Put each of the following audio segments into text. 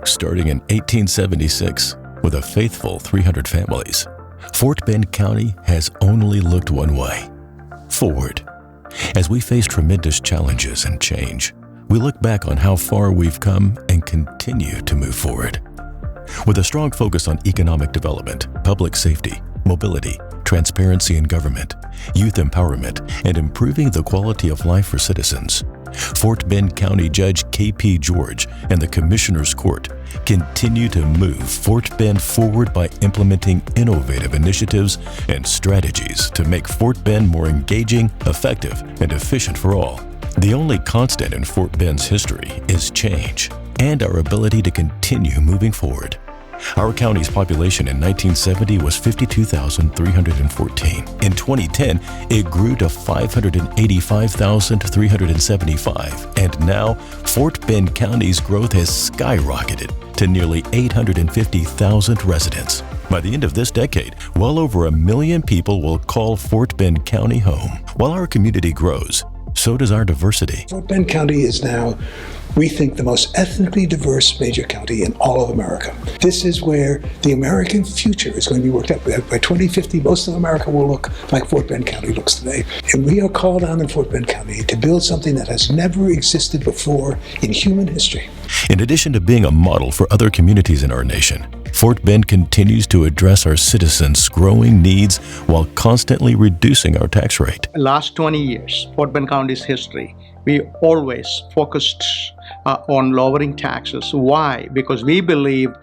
Starting in 1876, with a faithful 300 families, Fort Bend County has only looked one way: forward. As we face tremendous challenges and change, we look back on how far we've come and continue to move forward. With a strong focus on economic development, public safety, mobility, transparency in government, youth empowerment, and improving the quality of life for citizens, Fort Bend County Judge K.P. George and the Commissioner's Court continue to move Fort Bend forward by implementing innovative initiatives and strategies to make Fort Bend more engaging, effective, and efficient for all. The only constant in Fort Bend's history is change and our ability to continue moving forward. Our county's population in 1970 was 52,314. In 2010, it grew to 585,375, and now Fort Bend County's growth has skyrocketed to nearly 850,000 residents. By the end of this decade, well over 1 million people will call Fort Bend County home. While our community grows, so does our diversity. Fort Bend County is now, we think, the most ethnically diverse major county in all of America. This is where the American future is going to be worked out. By 2050, most of America will look like Fort Bend County looks today. And we are called on in Fort Bend County to build something that has never existed before in human history. In addition to being a model for other communities in our nation, Fort Bend continues to address our citizens' growing needs while constantly reducing our tax rate. Last 20 years, Fort Bend County's history, we always focused on lowering taxes. Why? Because we believe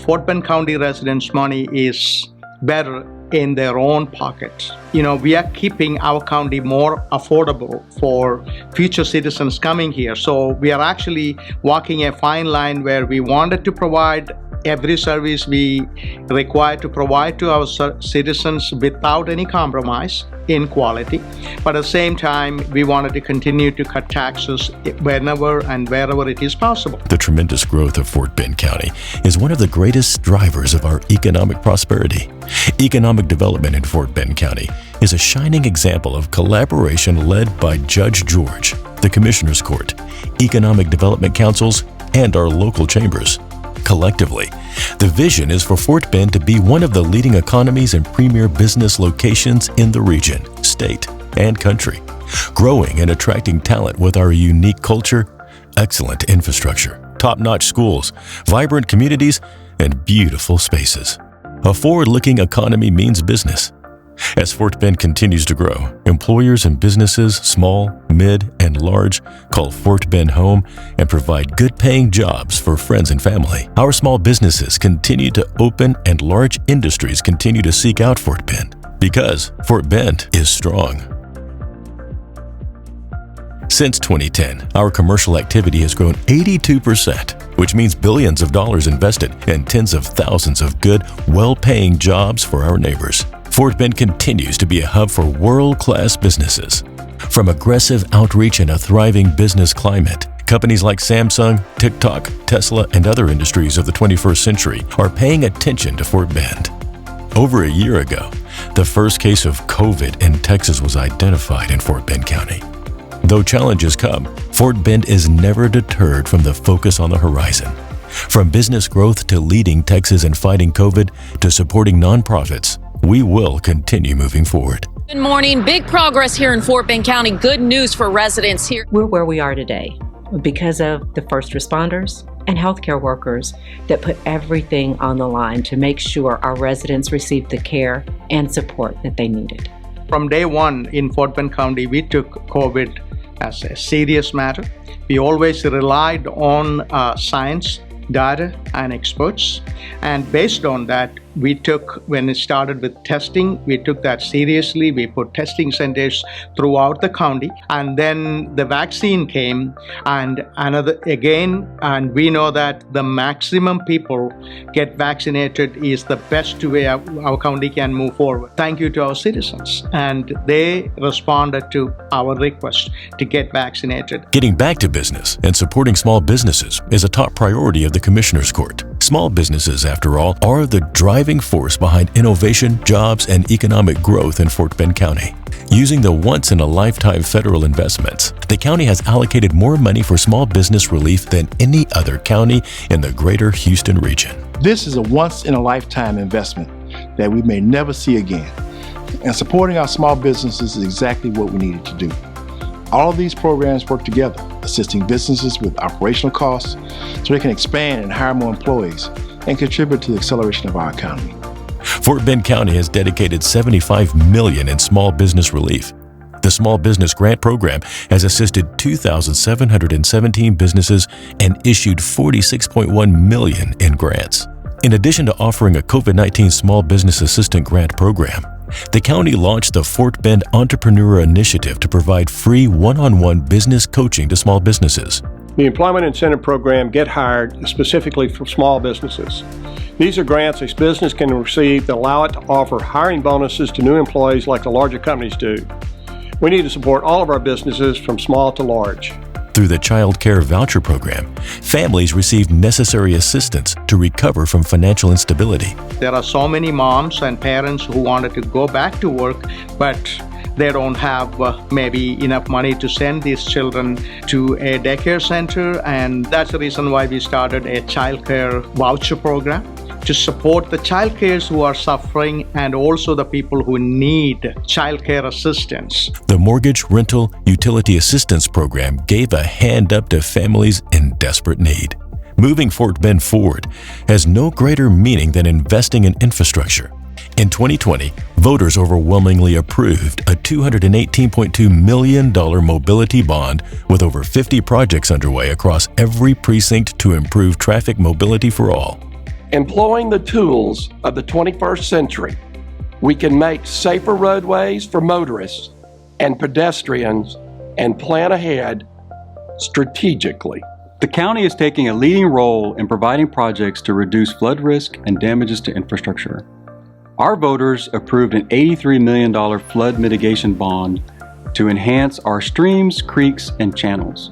Fort Bend County residents' money is better in their own pockets. We are keeping our county more affordable for future citizens coming here. So we are actually walking a fine line where we wanted to provide every service we require to provide to our citizens without any compromise in quality. But at the same time, we wanted to continue to cut taxes whenever and wherever it is possible. The tremendous growth of Fort Bend County is one of the greatest drivers of our economic prosperity. Economic development in Fort Bend County is a shining example of collaboration led by Judge George, the Commissioner's Court, economic development councils, and our local chambers. Collectively, the vision is for Fort Bend to be one of the leading economies and premier business locations in the region, state, and country, growing and attracting talent with our unique culture, excellent infrastructure, top-notch schools, vibrant communities, and beautiful spaces. A forward-looking economy means business. As Fort Bend continues to grow, employers and businesses, small, mid, and large, call Fort Bend home and provide good-paying jobs for friends and family. Our small businesses continue to open and large industries continue to seek out Fort Bend because Fort Bend is strong. Since 2010, our commercial activity has grown 82%, which means billions of dollars invested and tens of thousands of good, well-paying jobs for our neighbors. Fort Bend continues to be a hub for world-class businesses. From aggressive outreach and a thriving business climate, companies like Samsung, TikTok, Tesla, and other industries of the 21st century are paying attention to Fort Bend. Over a year ago, the first case of COVID in Texas was identified in Fort Bend County. Though challenges come, Fort Bend is never deterred from the focus on the horizon. From business growth to leading Texas in fighting COVID to supporting nonprofits, we will continue moving forward. Good morning. Big progress here in Fort Bend County. Good news for residents here. We're where we are today because of the first responders and healthcare workers that put everything on the line to make sure our residents received the care and support that they needed. From day one in Fort Bend County, we took COVID as a serious matter. We always relied on science, data, and experts. And based on that, when it started with testing, we took that seriously. We put testing centers throughout the county. And then the vaccine came and we know that the maximum people get vaccinated is the best way our county can move forward. Thank you to our citizens. And they responded to our request to get vaccinated. Getting back to business and supporting small businesses is a top priority of the Commissioner's Court. Small businesses, after all, are the driving force behind innovation, jobs, and economic growth in Fort Bend County. Using the once-in-a-lifetime federal investments, the county has allocated more money for small business relief than any other county in the greater Houston region. This is a once-in-a-lifetime investment that we may never see again. And supporting our small businesses is exactly what we needed to do. All of these programs work together, assisting businesses with operational costs so they can expand and hire more employees and contribute to the acceleration of our economy. Fort Bend County has dedicated $75 million in small business relief. The Small Business Grant Program has assisted 2,717 businesses and issued $46.1 million in grants. In addition to offering a COVID-19 Small Business Assistant Grant Program, the county launched the Fort Bend Entrepreneur Initiative to provide free one-on-one business coaching to small businesses. The Employment Incentive Program Get Hired is specifically for small businesses. These are grants a business can receive that allow it to offer hiring bonuses to new employees like the larger companies do. We need to support all of our businesses from small to large. Through the Child Care Voucher Program, families receive necessary assistance to recover from financial instability. There are so many moms and parents who wanted to go back to work, but they don't have maybe enough money to send these children to a daycare center, and that's the reason why we started a child care voucher program to support the child cares who are suffering and also the people who need child care assistance. The Mortgage Rental Utility Assistance Program gave a hand up to families in desperate need. Moving Fort Bend forward has no greater meaning than investing in infrastructure. In 2020, voters overwhelmingly approved a $218.2 million mobility bond with over 50 projects underway across every precinct to improve traffic mobility for all. Employing the tools of the 21st century, we can make safer roadways for motorists and pedestrians and plan ahead strategically. The county is taking a leading role in providing projects to reduce flood risk and damages to infrastructure. Our voters approved an $83 million flood mitigation bond to enhance our streams, creeks, and channels.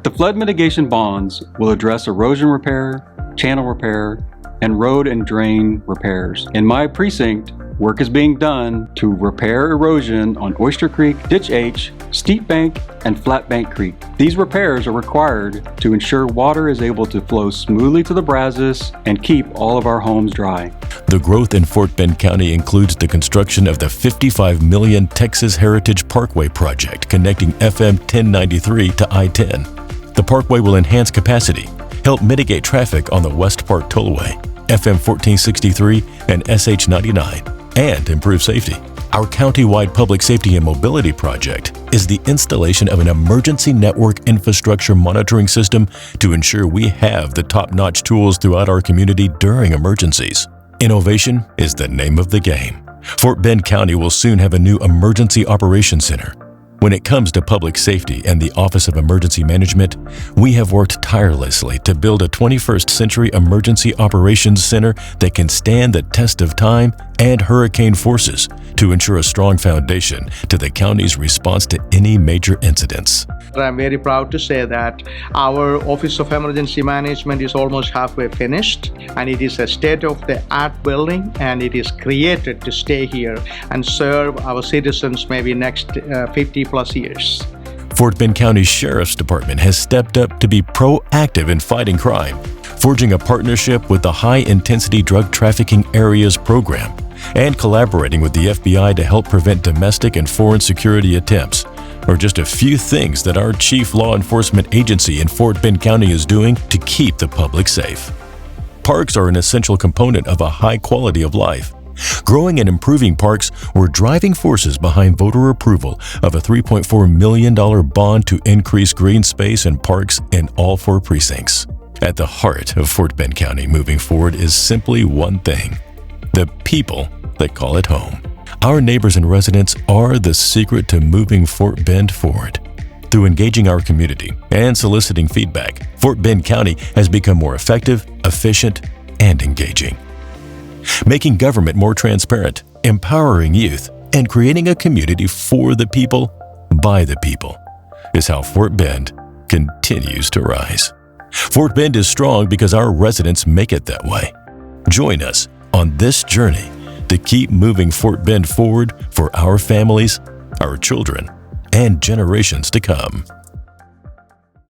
The flood mitigation bonds will address erosion repair, channel repair, and road and drain repairs. In my precinct, work is being done to repair erosion on Oyster Creek, Ditch H, Steep Bank, and Flat Bank Creek. These repairs are required to ensure water is able to flow smoothly to the Brazos and keep all of our homes dry. The growth in Fort Bend County includes the construction of the $55 million Texas Heritage Parkway project connecting FM 1093 to I-10. The parkway will enhance capacity, help mitigate traffic on the West Park Tollway, FM 1463 and SH 99, and improve safety. Our county-wide public safety and mobility project is the installation of an emergency network infrastructure monitoring system to ensure we have the top-notch tools throughout our community during emergencies. Innovation is the name of the game. Fort Bend County will soon have a new emergency operations center. When it comes to public safety and the Office of Emergency Management, we have worked tirelessly to build a 21st century emergency operations center that can stand the test of time and hurricane forces to ensure a strong foundation to the county's response to any major incidents. I'm very proud to say that our Office of Emergency Management is almost halfway finished, and it is a state-of-the-art building, and it is created to stay here and serve our citizens maybe next 50 plus years. Fort Bend County Sheriff's Department has stepped up to be proactive in fighting crime, forging a partnership with the High Intensity Drug Trafficking Areas Program, and collaborating with the FBI to help prevent domestic and foreign security attempts, are just a few things that our chief law enforcement agency in Fort Bend County is doing to keep the public safe. Parks are an essential component of a high quality of life. Growing and improving parks were driving forces behind voter approval of a $3.4 million bond to increase green space and parks in all 4 precincts. At the heart of Fort Bend County moving forward is simply one thing: the people that call it home. Our neighbors and residents are the secret to moving Fort Bend forward. Through engaging our community and soliciting feedback, Fort Bend County has become more effective, efficient, and engaging. Making government more transparent, empowering youth, and creating a community for the people, by the people, is how Fort Bend continues to rise. Fort Bend is strong because our residents make it that way. Join us on this journey to keep moving Fort Bend forward for our families, our children, and generations to come.